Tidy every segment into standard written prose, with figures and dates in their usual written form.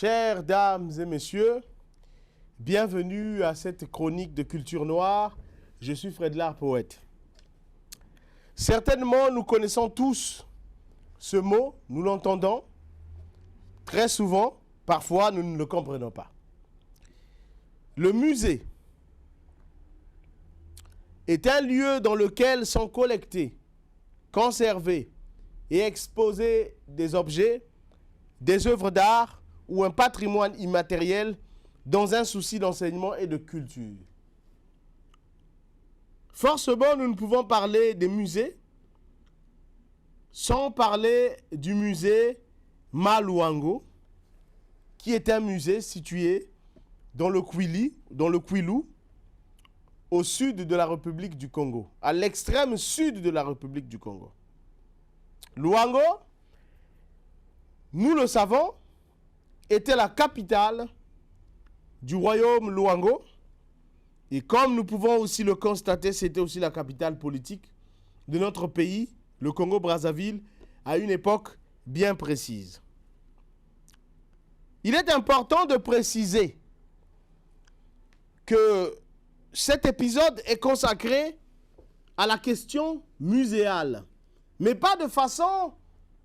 Chères dames et messieurs, bienvenue à cette chronique de culture noire. Je suis Fredlar Poète. Certainement, nous connaissons tous ce mot, nous l'entendons très souvent, parfois nous ne le comprenons pas. Le musée est un lieu dans lequel sont collectés, conservés et exposés des objets, des œuvres d'art ou un patrimoine immatériel dans un souci d'enseignement et de culture. Forcément, nous ne pouvons parler des musées sans parler du musée Ma-Luango, qui est un musée situé dans le Kwilu, au sud de la République du Congo, à l'extrême sud de la République du Congo. Luango, nous le savons, était la capitale du royaume Luango. Et comme nous pouvons aussi le constater, c'était aussi la capitale politique de notre pays, le Congo-Brazzaville, à une époque bien précise. Il est important de préciser que cet épisode est consacré à la question muséale, mais pas de façon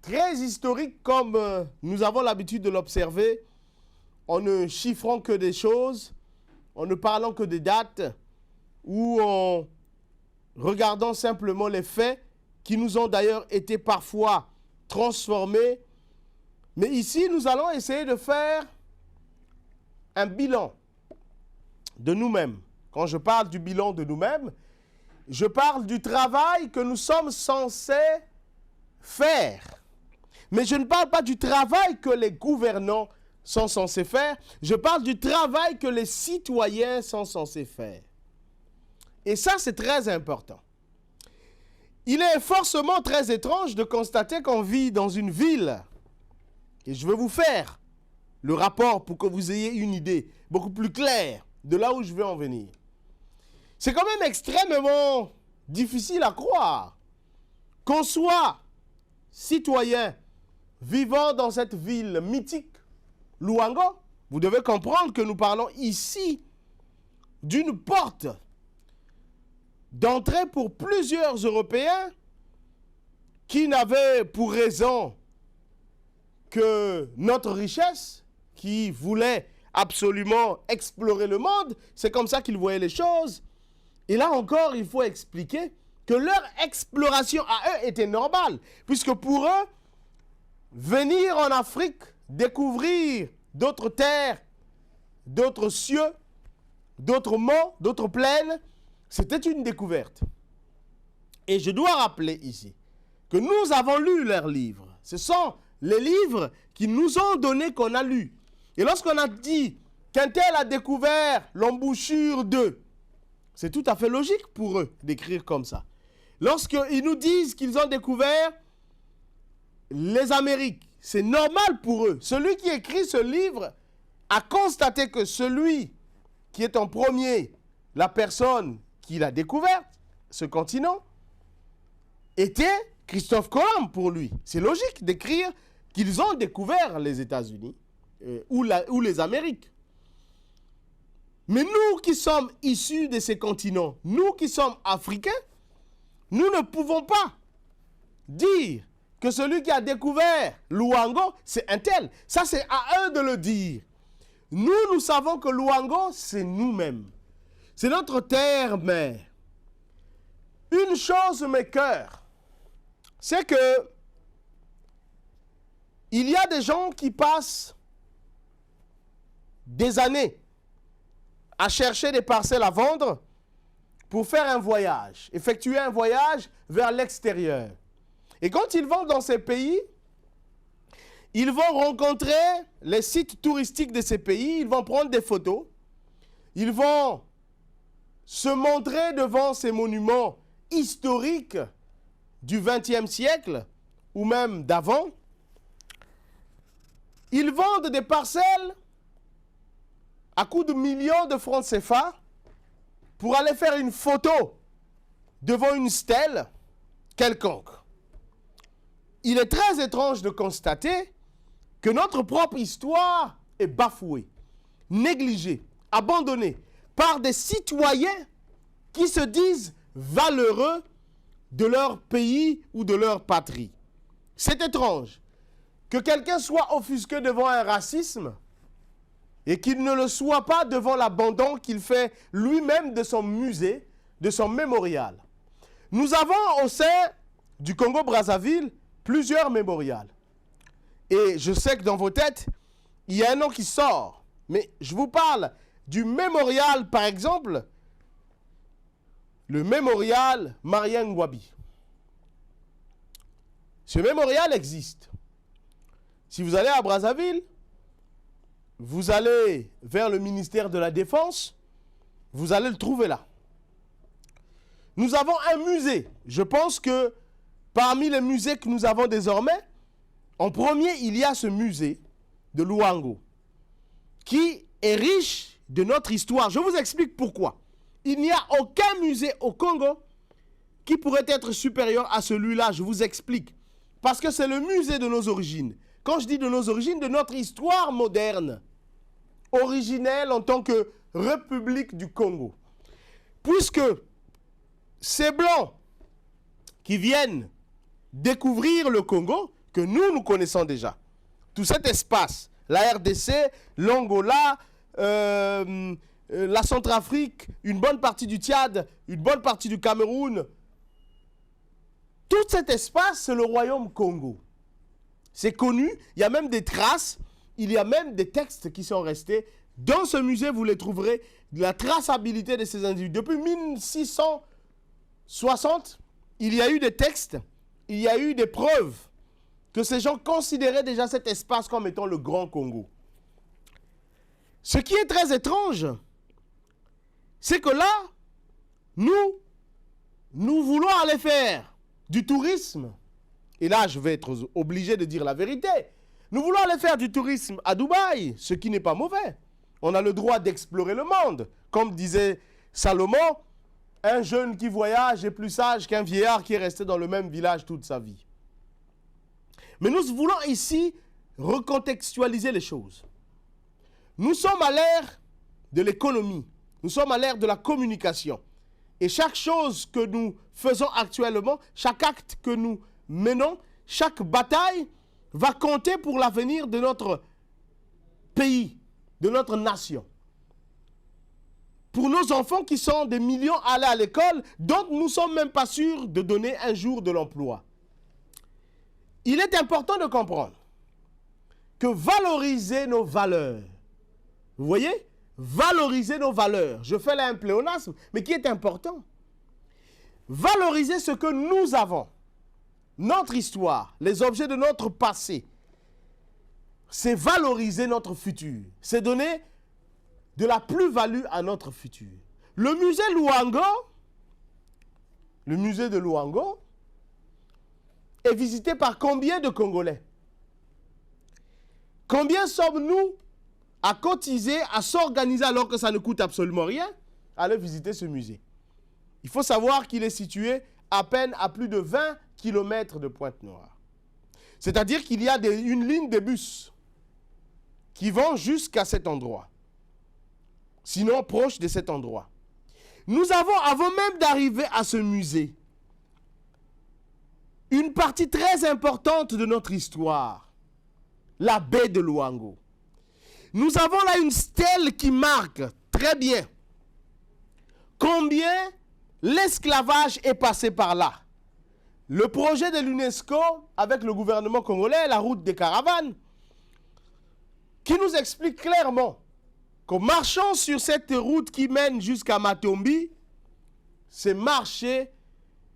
très historique comme nous avons l'habitude de l'observer, en ne chiffrant que des choses, en ne parlant que des dates, ou en regardant simplement les faits qui nous ont d'ailleurs été parfois transformés. Mais ici, nous allons essayer de faire un bilan de nous-mêmes. Quand je parle du bilan de nous-mêmes, je parle du travail que nous sommes censés faire. Mais je ne parle pas du travail que les gouvernants sont censés faire. Je parle du travail que les citoyens sont censés faire. Et ça, c'est très important. Il est forcément très étrange de constater qu'on vit dans une ville. Et je vais vous faire le rapport pour que vous ayez une idée beaucoup plus claire de là où je vais en venir. C'est quand même extrêmement difficile à croire qu'on soit citoyen vivant dans cette ville mythique, Luango. Vous devez comprendre que nous parlons ici d'une porte d'entrée pour plusieurs Européens qui n'avaient pour raison que notre richesse, qui voulaient absolument explorer le monde. C'est comme ça qu'ils voyaient les choses. Et là encore, il faut expliquer que leur exploration à eux était normale, puisque pour eux, venir en Afrique, découvrir d'autres terres, d'autres cieux, d'autres monts, d'autres plaines, c'était une découverte. Et je dois rappeler ici que nous avons lu leurs livres. Ce sont les livres qui nous ont donné qu'on a lus. Et lorsqu'on a dit qu'un tel a découvert l'embouchure de, c'est tout à fait logique pour eux d'écrire comme ça. Lorsqu'ils nous disent qu'ils ont découvert les Amériques, c'est normal pour eux. Celui qui écrit ce livre a constaté que celui qui est en premier, la personne qui l'a découvert, ce continent, était Christophe Colomb pour lui. C'est logique d'écrire qu'ils ont découvert les États-Unis ou les Amériques. Mais nous qui sommes issus de ces continents, nous qui sommes africains, nous ne pouvons pas dire que celui qui a découvert Luango, c'est un tel. Ça, c'est à eux de le dire. Nous, nous savons que Luango, c'est nous-mêmes. C'est notre terre-mère. Une chose m'écoeure, c'est que il y a des gens qui passent des années à chercher des parcelles à vendre pour faire un voyage, effectuer un voyage vers l'extérieur. Et quand ils vont dans ces pays, ils vont rencontrer les sites touristiques de ces pays, ils vont prendre des photos, ils vont se montrer devant ces monuments historiques du XXe siècle ou même d'avant. Ils vendent des parcelles à coût de millions de francs CFA pour aller faire une photo devant une stèle quelconque. Il est très étrange de constater que notre propre histoire est bafouée, négligée, abandonnée par des citoyens qui se disent valeureux de leur pays ou de leur patrie. C'est étrange que quelqu'un soit offusqué devant un racisme et qu'il ne le soit pas devant l'abandon qu'il fait lui-même de son musée, de son mémorial. Nous avons au sein du Congo-Brazzaville plusieurs mémorials. Et je sais que dans vos têtes, il y a un nom qui sort. Mais je vous parle du mémorial, par exemple, le mémorial Marien Ngouabi. Ce mémorial existe. Si vous allez à Brazzaville, vous allez vers le ministère de la Défense, vous allez le trouver là. Nous avons un musée. Je pense que parmi les musées que nous avons désormais, en premier, il y a ce musée de Luango, qui est riche de notre histoire. Je vous explique pourquoi. Il n'y a aucun musée au Congo qui pourrait être supérieur à celui-là. Je vous explique. Parce que c'est le musée de nos origines. Quand je dis de nos origines, de notre histoire moderne, originelle en tant que République du Congo. Puisque ces Blancs qui viennent découvrir le Congo, que nous connaissons déjà, tout cet espace, la RDC, l'Angola, la Centrafrique, une bonne partie du Tchad, une bonne partie du Cameroun, tout cet espace, c'est le royaume Congo. C'est connu, il y a même des traces, il y a même des textes qui sont restés. Dans ce musée, vous les trouverez, la traçabilité de ces individus. Depuis 1660, il y a eu des textes, il y a eu des preuves que ces gens considéraient déjà cet espace comme étant le Grand Congo. Ce qui est très étrange, c'est que là, nous voulons aller faire du tourisme. Et là, je vais être obligé de dire la vérité. Nous voulons aller faire du tourisme à Dubaï, ce qui n'est pas mauvais. On a le droit d'explorer le monde. Comme disait Salomon, un jeune qui voyage est plus sage qu'un vieillard qui est resté dans le même village toute sa vie. Mais nous voulons ici recontextualiser les choses. Nous sommes à l'ère de l'économie. Nous sommes à l'ère de la communication. Et chaque chose que nous faisons actuellement, chaque acte que nous menons, chaque bataille va compter pour l'avenir de notre pays, de notre nation. Pour nos enfants qui sont des millions à aller à l'école, dont nous ne sommes même pas sûrs de donner un jour de l'emploi. Il est important de comprendre que valoriser nos valeurs, vous voyez, valoriser nos valeurs, je fais là un pléonasme, mais qui est important. Valoriser ce que nous avons, notre histoire, les objets de notre passé, c'est valoriser notre futur, c'est donner de la plus-value à notre futur. Le musée de Luango, est visité par combien de Congolais? Combien sommes-nous à cotiser, à s'organiser alors que ça ne coûte absolument rien, à aller visiter ce musée? Il faut savoir qu'il est situé à peine à plus de 20 km de Pointe-Noire. C'est-à-dire qu'il y a une ligne de bus qui vont jusqu'à cet endroit. Sinon, proche de cet endroit. Nous avons, avant même d'arriver à ce musée, une partie très importante de notre histoire, la baie de Luango. Nous avons là une stèle qui marque très bien combien l'esclavage est passé par là. Le projet de l'UNESCO avec le gouvernement congolais, la route des caravanes, qui nous explique clairement qu'en marchant sur cette route qui mène jusqu'à Matombi, c'est marcher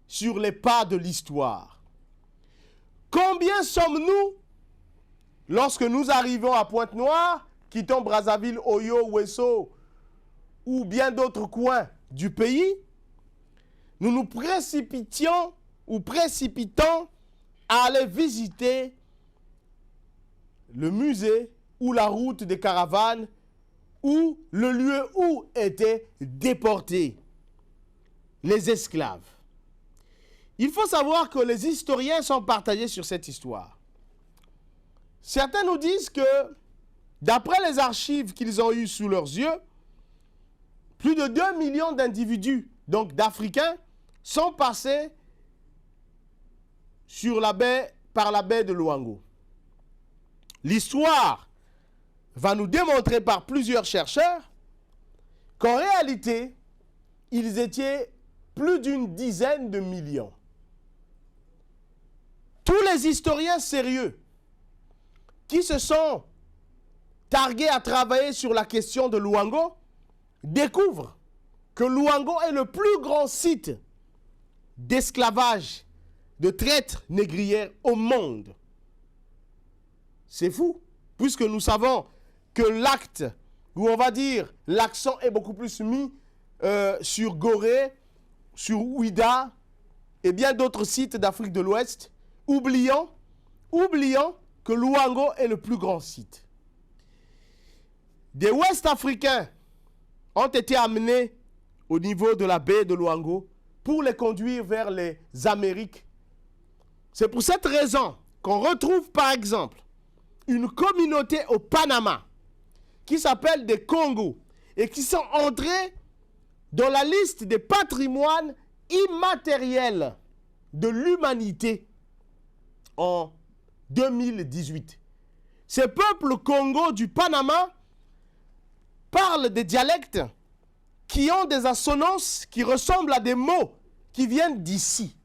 sur les pas de l'histoire. Combien sommes-nous lorsque nous arrivons à Pointe-Noire, quittons Brazzaville, Oyo, Ouesso ou bien d'autres coins du pays, nous nous précipitons à aller visiter le musée ou la route des caravanes ou le lieu où étaient déportés les esclaves. Il faut savoir que les historiens sont partagés sur cette histoire. Certains nous disent que D'après les archives qu'ils ont eues sous leurs yeux, plus de 2 millions d'individus, donc d'Africains, sont passés par la baie de Luango. L'histoire va nous démontrer par plusieurs chercheurs qu'en réalité, ils étaient plus d'une dizaine de millions. Tous les historiens sérieux qui se sont targués à travailler sur la question de Luango découvrent que Luango est le plus grand site d'esclavage, de traite négrière au monde. C'est fou, puisque nous savons que l'acte, où on va dire l'accent est beaucoup plus mis sur Gorée, sur Ouida et bien d'autres sites d'Afrique de l'Ouest, oubliant que Luango est le plus grand site. Des Ouest-Africains ont été amenés au niveau de la baie de Luango pour les conduire vers les Amériques. C'est pour cette raison qu'on retrouve par exemple une communauté au Panama qui s'appelle des Congos et qui sont entrés dans la liste des patrimoines immatériels de l'humanité en 2018. Ces peuples Congo du Panama parlent des dialectes qui ont des assonances qui ressemblent à des mots qui viennent d'ici.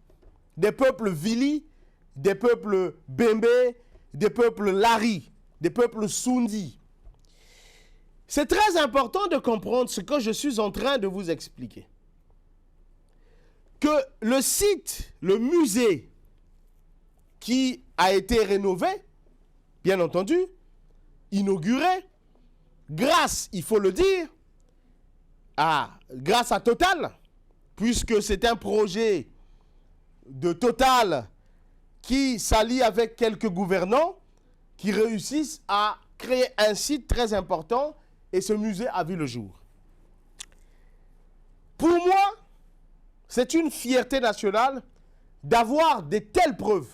Des peuples Vili, des peuples Bembe, des peuples Lari, des peuples Sundi. C'est très important de comprendre ce que je suis en train de vous expliquer. Que le site, le musée qui a été rénové, bien entendu, inauguré, grâce, il faut le dire, grâce à Total, puisque c'est un projet de Total qui s'allie avec quelques gouvernants qui réussissent à créer un site très important et ce musée a vu le jour. Pour moi, c'est une fierté nationale d'avoir de telles preuves.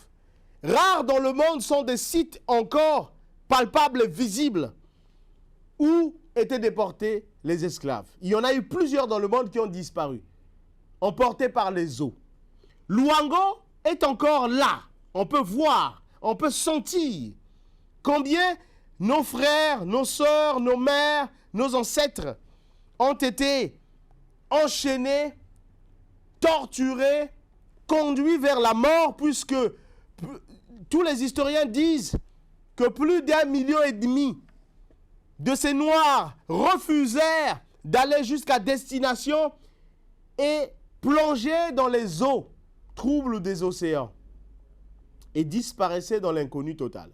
Rares dans le monde sont des sites encore palpables et visibles où étaient déportés les esclaves. Il y en a eu plusieurs dans le monde qui ont disparu, emportés par les eaux. Luango est encore là. On peut voir, on peut sentir combien nos frères, nos sœurs, nos mères, nos ancêtres ont été enchaînés, torturés, conduits vers la mort, puisque tous les historiens disent que plus d'1,5 million de ces Noirs refusèrent d'aller jusqu'à destination et plonger dans les eaux troubles des océans et disparaissaient dans l'inconnu total.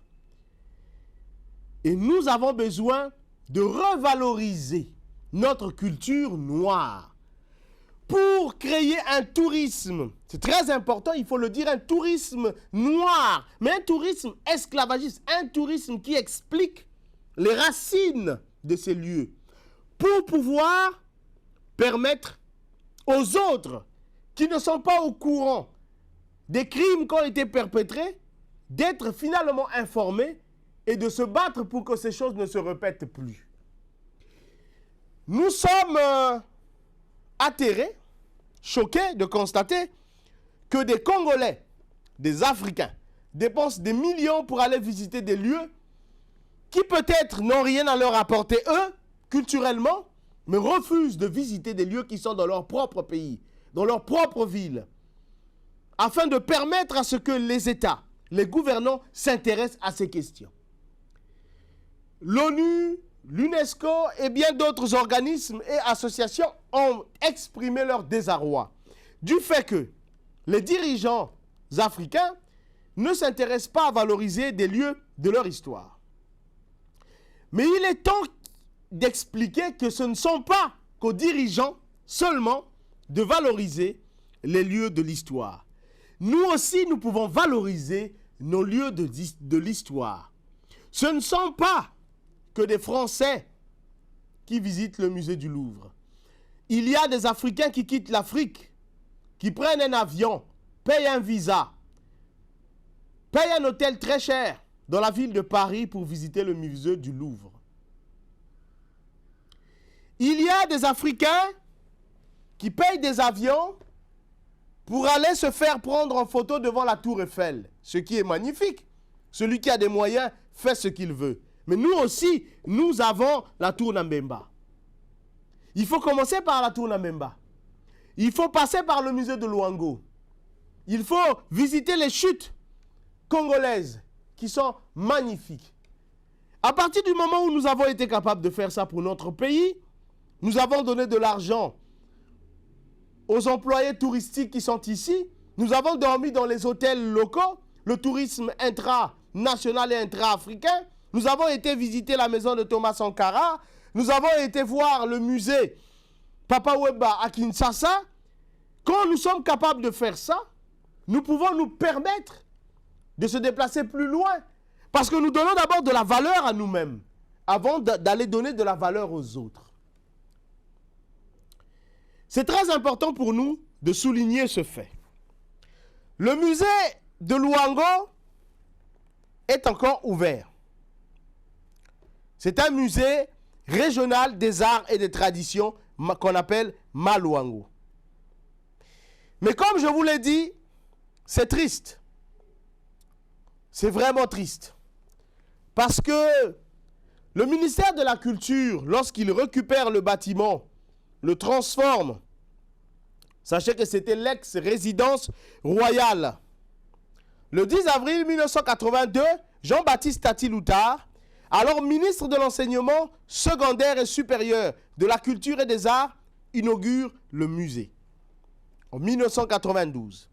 Et nous avons besoin de revaloriser notre culture noire pour créer un tourisme. C'est très important, il faut le dire, un tourisme noir, mais un tourisme esclavagiste, un tourisme qui explique les racines de ces lieux pour pouvoir permettre aux autres qui ne sont pas au courant des crimes qui ont été perpétrés d'être finalement informés et de se battre pour que ces choses ne se répètent plus. Nous sommes atterrés, choqués de constater que des Congolais, des Africains, dépensent des millions pour aller visiter des lieux qui peut-être n'ont rien à leur apporter eux, culturellement, mais refusent de visiter des lieux qui sont dans leur propre pays, dans leur propre ville, afin de permettre à ce que les États, les gouvernants s'intéressent à ces questions. L'ONU, l'UNESCO et bien d'autres organismes et associations ont exprimé leur désarroi du fait que les dirigeants africains ne s'intéressent pas à valoriser des lieux de leur histoire. Mais il est temps d'expliquer que ce ne sont pas qu'aux dirigeants seulement de valoriser les lieux de l'histoire. Nous aussi, nous pouvons valoriser nos lieux de l'histoire. Ce ne sont pas que des Français qui visitent le musée du Louvre. Il y a des Africains qui quittent l'Afrique, qui prennent un avion, payent un visa, payent un hôtel très cher dans la ville de Paris pour visiter le musée du Louvre. Il y a des Africains qui payent des avions pour aller se faire prendre en photo devant la Tour Eiffel, ce qui est magnifique. Celui qui a des moyens fait ce qu'il veut. Mais nous aussi, nous avons la Tour Nambemba. Il faut commencer par la Tour Nambemba. Il faut passer par le musée de Luango. Il faut visiter les chutes congolaises qui sont magnifiques. À partir du moment où nous avons été capables de faire ça pour notre pays, nous avons donné de l'argent aux employés touristiques qui sont ici. Nous avons dormi dans les hôtels locaux, le tourisme intranational et intra-africain. Nous avons été visiter la maison de Thomas Sankara. Nous avons été voir le musée Papa Wemba à Kinshasa. Quand nous sommes capables de faire ça, nous pouvons nous permettre de se déplacer plus loin. Parce que nous donnons d'abord de la valeur à nous-mêmes avant d'aller donner de la valeur aux autres. C'est très important pour nous de souligner ce fait. Le musée de Luango est encore ouvert. C'est un musée régional des arts et des traditions qu'on appelle Maluango. Mais comme je vous l'ai dit, c'est triste. C'est vraiment triste. Parce que le ministère de la Culture, lorsqu'il récupère le bâtiment, le transforme. Sachez que c'était l'ex-résidence royale. Le 10 avril 1982, Jean-Baptiste Tati Loutard, alors ministre de l'Enseignement secondaire et supérieur, de la Culture et des Arts, inaugure le musée. En 1992.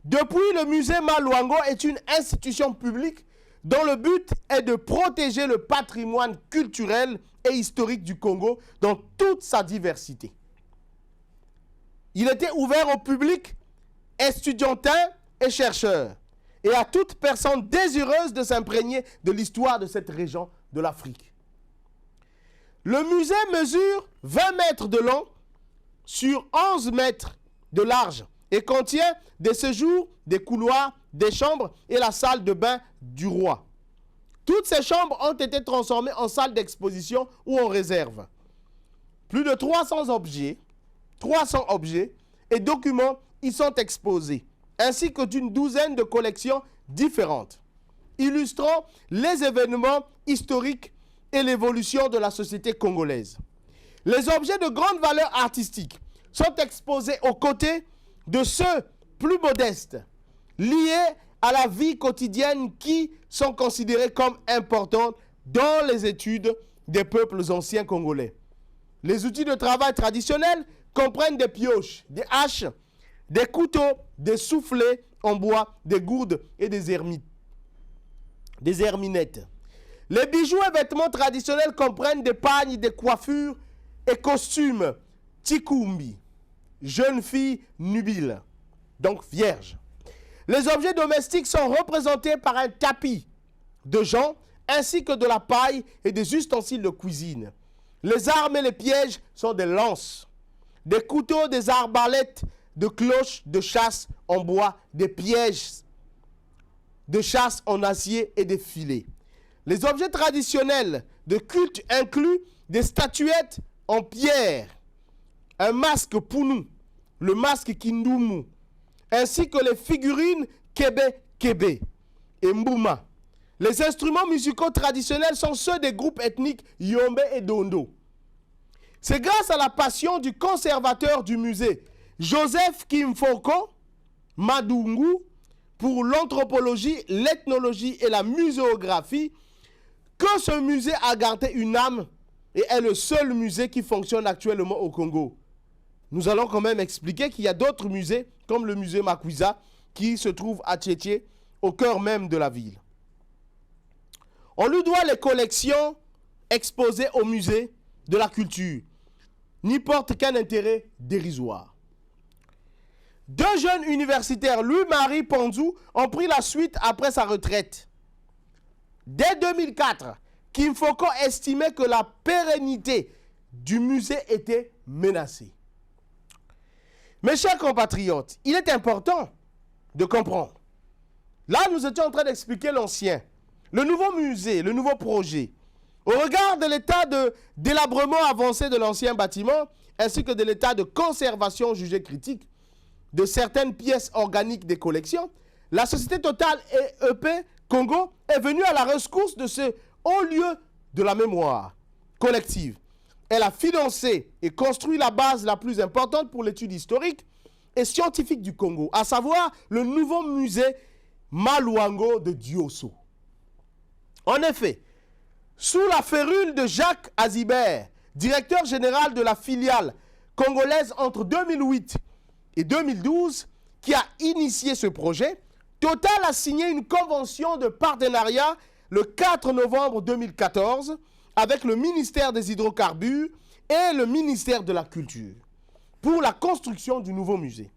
Depuis, le musée Maluango est une institution publique dont le but est de protéger le patrimoine culturel et historique du Congo dans toute sa diversité. Il était ouvert au public, estudiantin et chercheurs, et à toute personne désireuse de s'imprégner de l'histoire de cette région de l'Afrique. Le musée mesure 20 mètres de long sur 11 mètres de large et contient des séjours, des couloirs, des chambres et la salle de bain du roi. Toutes ces chambres ont été transformées en salles d'exposition ou en réserve. Plus de 300 objets et documents y sont exposés, ainsi que d'une douzaine de collections différentes, illustrant les événements historiques et l'évolution de la société congolaise. Les objets de grande valeur artistique sont exposés aux côtés de ceux plus modestes, liés à la vie quotidienne qui sont considérés comme importants dans les études des peuples anciens congolais. Les outils de travail traditionnels comprennent des pioches, des haches, des couteaux, des soufflets en bois, des gourdes et des herminettes. Les bijoux et vêtements traditionnels comprennent des pagnes, des coiffures et costumes tikumbi, jeune fille nubile, donc vierge. Les objets domestiques sont représentés par un tapis de jonc ainsi que de la paille et des ustensiles de cuisine. Les armes et les pièges sont des lances, des couteaux, des arbalètes, de cloches de chasse en bois, des pièges de chasse en acier et des filets. Les objets traditionnels de culte incluent des statuettes en pierre, un masque Pounou, le masque Kindumu, ainsi que les figurines Kébé et Mbouma. Les instruments musicaux traditionnels sont ceux des groupes ethniques Yombe et Dondo. C'est grâce à la passion du conservateur du musée, Joseph Kimfoko Madungu, pour l'anthropologie, l'ethnologie et la muséographie, que ce musée a gardé une âme et est le seul musée qui fonctionne actuellement au Congo. Nous allons quand même expliquer qu'il y a d'autres musées, comme le musée Makuiza, qui se trouve à Tchétché, au cœur même de la ville. On lui doit les collections exposées au musée de la culture, n'y portent qu'un intérêt dérisoire. Deux jeunes universitaires, Louis-Marie Ponzou, ont pris la suite après sa retraite. Dès 2004, Kimfoko estimait que la pérennité du musée était menacée. Mes chers compatriotes, il est important de comprendre. Là, nous étions en train d'expliquer l'ancien. Le nouveau musée, le nouveau projet, Au regard de l'état de délabrement avancé de l'ancien bâtiment, ainsi que de l'état de conservation jugé critique de certaines pièces organiques des collections, la société Total et EP Congo est venue à la rescousse de ce haut lieu de la mémoire collective. Elle a financé et construit la base la plus importante pour l'étude historique et scientifique du Congo, à savoir le nouveau musée Maluango de Diosso. En effet, sous la férule de Jacques Azibert, directeur général de la filiale congolaise entre 2008 et 2012, qui a initié ce projet, Total a signé une convention de partenariat le 4 novembre 2014 avec le ministère des Hydrocarbures et le ministère de la Culture pour la construction du nouveau musée.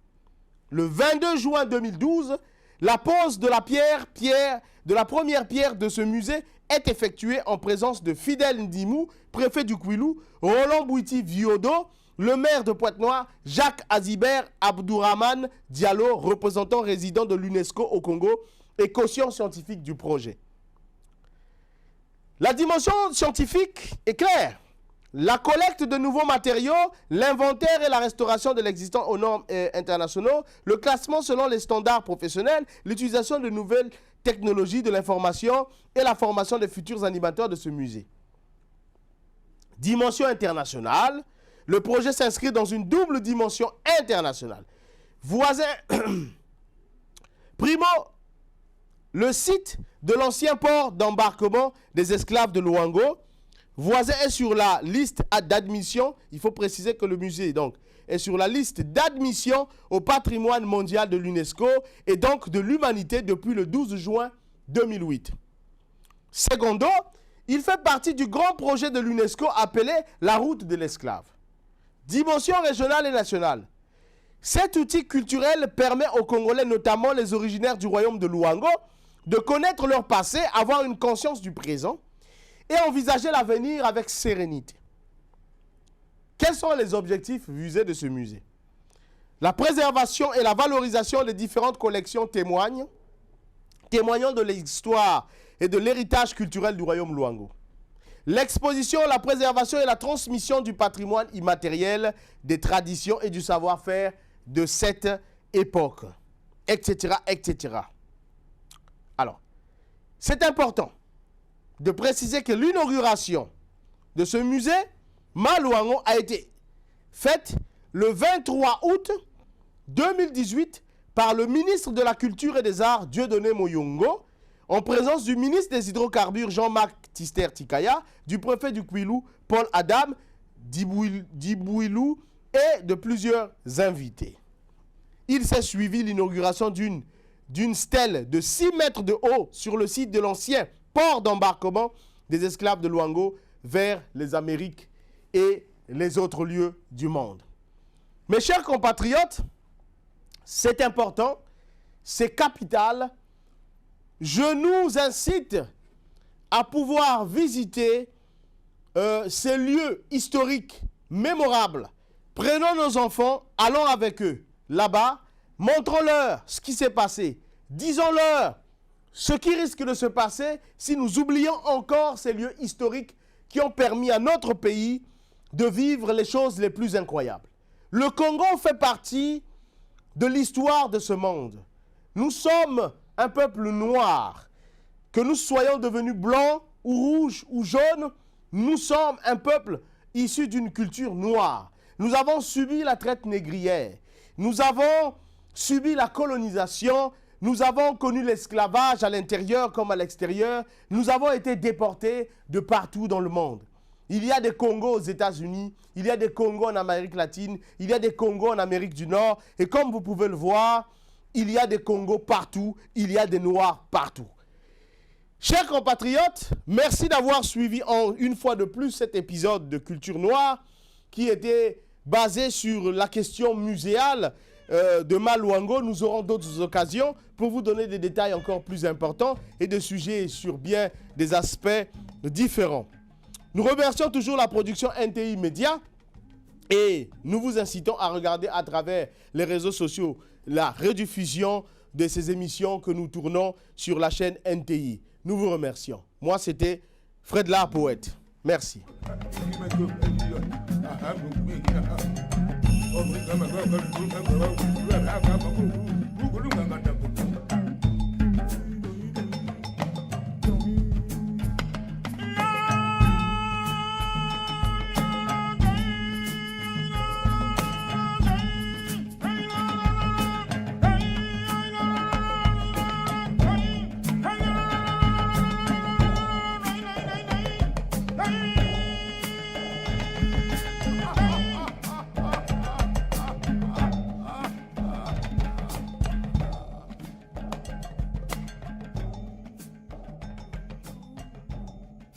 Le 22 juin 2012, la pose de la première pierre de ce musée est effectuée en présence de Fidèle Ndimou, préfet du Kwilu, Roland Bouiti Viodo, le maire de Pointe-Noire, Jacques Azibert Abdourahmane Diallo, représentant résident de l'UNESCO au Congo et caution scientifique du projet. La dimension scientifique est claire. La collecte de nouveaux matériaux, l'inventaire et la restauration de l'existant aux normes internationaux, le classement selon les standards professionnels, l'utilisation de nouvelles technologies de l'information et la formation des futurs animateurs de ce musée. Dimension internationale, le projet s'inscrit dans une double dimension internationale. Voisin, primo, le site de l'ancien port d'embarquement des esclaves de Luango, voisin est sur la liste d'admission. Il faut préciser que le musée donc, est sur la liste d'admission au patrimoine mondial de l'UNESCO et donc de l'humanité depuis le 12 juin 2008. Secondo, il fait partie du grand projet de l'UNESCO appelé la route de l'esclave. Dimension régionale et nationale. Cet outil culturel permet aux Congolais, notamment les originaires du royaume de Luango, de connaître leur passé, avoir une conscience du présent et envisager l'avenir avec sérénité. Quels sont les objectifs visés de ce musée? La préservation et la valorisation des différentes collections témoignant de l'histoire et de l'héritage culturel du royaume Luango. L'exposition, la préservation et la transmission du patrimoine immatériel, des traditions et du savoir-faire de cette époque, etc., etc. Alors, c'est important de préciser que l'inauguration de ce musée Maluango a été faite le 23 août 2018 par le ministre de la Culture et des Arts, Dieudonné Moyongo, en présence du ministre des Hydrocarbures, Jean-Marc Tister Tikaya, du préfet du Kwilu, Paul Adam Dibouilou, et de plusieurs invités. Il s'est suivi l'inauguration d'une stèle de 6 mètres de haut sur le site de l'ancien port d'embarquement des esclaves de Luango vers les Amériques et les autres lieux du monde. Mes chers compatriotes, c'est important, c'est capital. Je nous incite à pouvoir visiter ces lieux historiques mémorables. Prenons nos enfants, allons avec eux là-bas, montrons-leur ce qui s'est passé, disons-leur ce qui risque de se passer si nous oublions encore ces lieux historiques qui ont permis à notre pays de vivre les choses les plus incroyables. Le Congo fait partie de l'histoire de ce monde. Nous sommes un peuple noir. Que nous soyons devenus blancs ou rouges ou jaunes, nous sommes un peuple issu d'une culture noire. Nous avons subi la traite négrière. Nous avons subi la colonisation. Nous avons connu l'esclavage à l'intérieur comme à l'extérieur. Nous avons été déportés de partout dans le monde. Il y a des Congos aux États-Unis, il y a des Congos en Amérique latine, il y a des Congos en Amérique du Nord. Et comme vous pouvez le voir, il y a des Congos partout, il y a des Noirs partout. Chers compatriotes, merci d'avoir suivi une fois de plus cet épisode de Culture Noire qui était basé sur la question muséale de Maluango. Nous aurons d'autres occasions pour vous donner des détails encore plus importants et des sujets sur bien des aspects différents. Nous remercions toujours la production NTI Média et nous vous incitons à regarder à travers les réseaux sociaux la rediffusion de ces émissions que nous tournons sur la chaîne NTI. Nous vous remercions. Moi, c'était Fred la Poète. Merci.